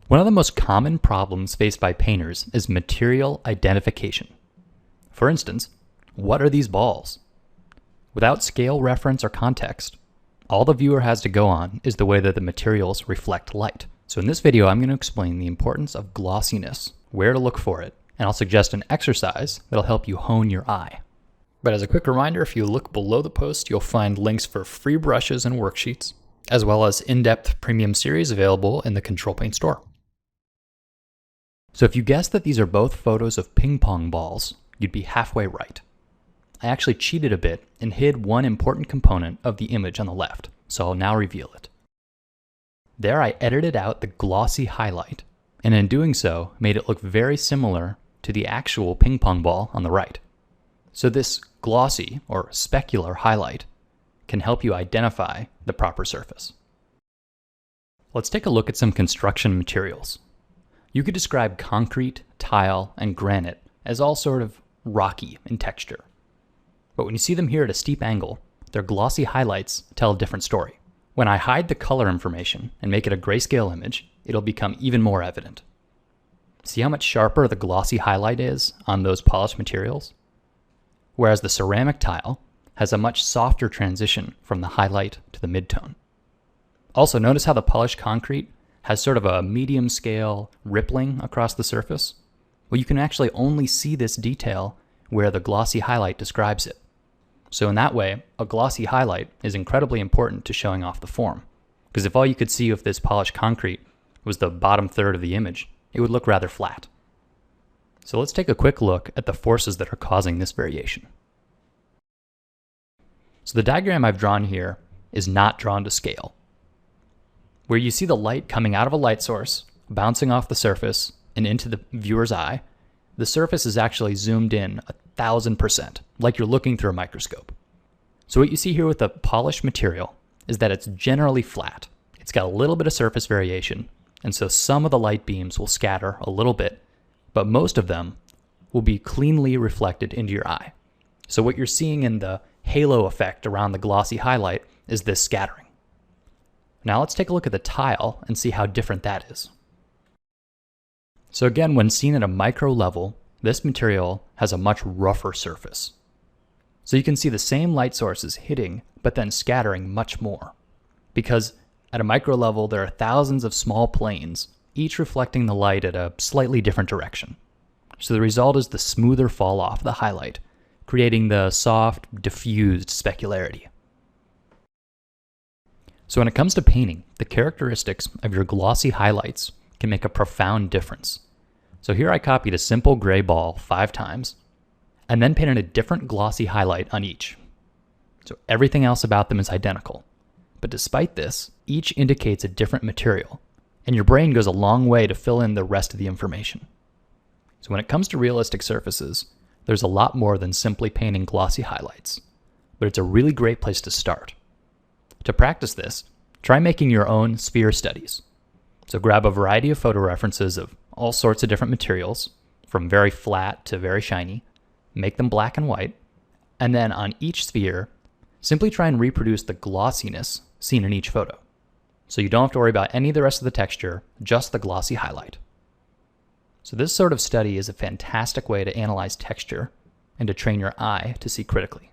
One of the most common problems faced by painters is material identification. For instance, what are these balls? Without scale reference or context, all the viewer has to go on is the way that the materials reflect light. So in this video, I'm going to explain the importance of glossiness, where to look for it, and I'll suggest an exercise that'll help you hone your eye. But as a quick reminder, if you look below the post, you'll find links for free brushes and worksheets, as well as in-depth premium series available in the Control Paint store. So if you guessed that these are both photos of ping pong balls, you'd be halfway right. I actually cheated a bit and hid one important component of the image on the left, so I'll now reveal it. There I edited out the glossy highlight, and in doing so, made it look very similar to the actual ping pong ball on the right. So this glossy or specular highlight can help you identify the proper surface. Let's take a look at some construction materials. You could describe concrete, tile, and granite as all sort of rocky in texture. But when you see them here at a steep angle, their glossy highlights tell a different story. When I hide the color information and make it a grayscale image, it'll become even more evident. See how much sharper the glossy highlight is on those polished materials? Whereas the ceramic tile has a much softer transition from the highlight to the midtone. Also, notice how the polished concrete has sort of a medium scale rippling across the surface? Well, you can actually only see this detail where the glossy highlight describes it. So in that way, a glossy highlight is incredibly important to showing off the form. Because if all you could see of this polished concrete was the bottom third of the image, it would look rather flat. So let's take a quick look at the forces that are causing this variation. So the diagram I've drawn here is not drawn to scale. Where you see the light coming out of a light source, bouncing off the surface and into the viewer's eye, the surface is actually zoomed in 1,000%, like you're looking through a microscope. So what you see here with the polished material is that it's generally flat. It's got a little bit of surface variation, and so some of the light beams will scatter a little bit, but most of them will be cleanly reflected into your eye. So what you're seeing in the halo effect around the glossy highlight is this scattering. Now let's take a look at the tile and see how different that is. So again, when seen at a micro level, this material has a much rougher surface. So you can see the same light sources hitting, but then scattering much more. Because at a micro level, there are thousands of small planes, each reflecting the light at a slightly different direction. So the result is the smoother fall off of the highlight, creating the soft, diffused specularity. So when it comes to painting, the characteristics of your glossy highlights can make a profound difference. So here I copied a simple gray ball 5 times, and then painted a different glossy highlight on each. So everything else about them is identical. But despite this, each indicates a different material, and your brain goes a long way to fill in the rest of the information. So when it comes to realistic surfaces, there's a lot more than simply painting glossy highlights, but it's a really great place to start. To practice this, try making your own sphere studies. So grab a variety of photo references of all sorts of different materials, from very flat to very shiny, make them black and white, and then on each sphere, simply try and reproduce the glossiness seen in each photo. So you don't have to worry about any of the rest of the texture, just the glossy highlight. So this sort of study is a fantastic way to analyze texture and to train your eye to see critically.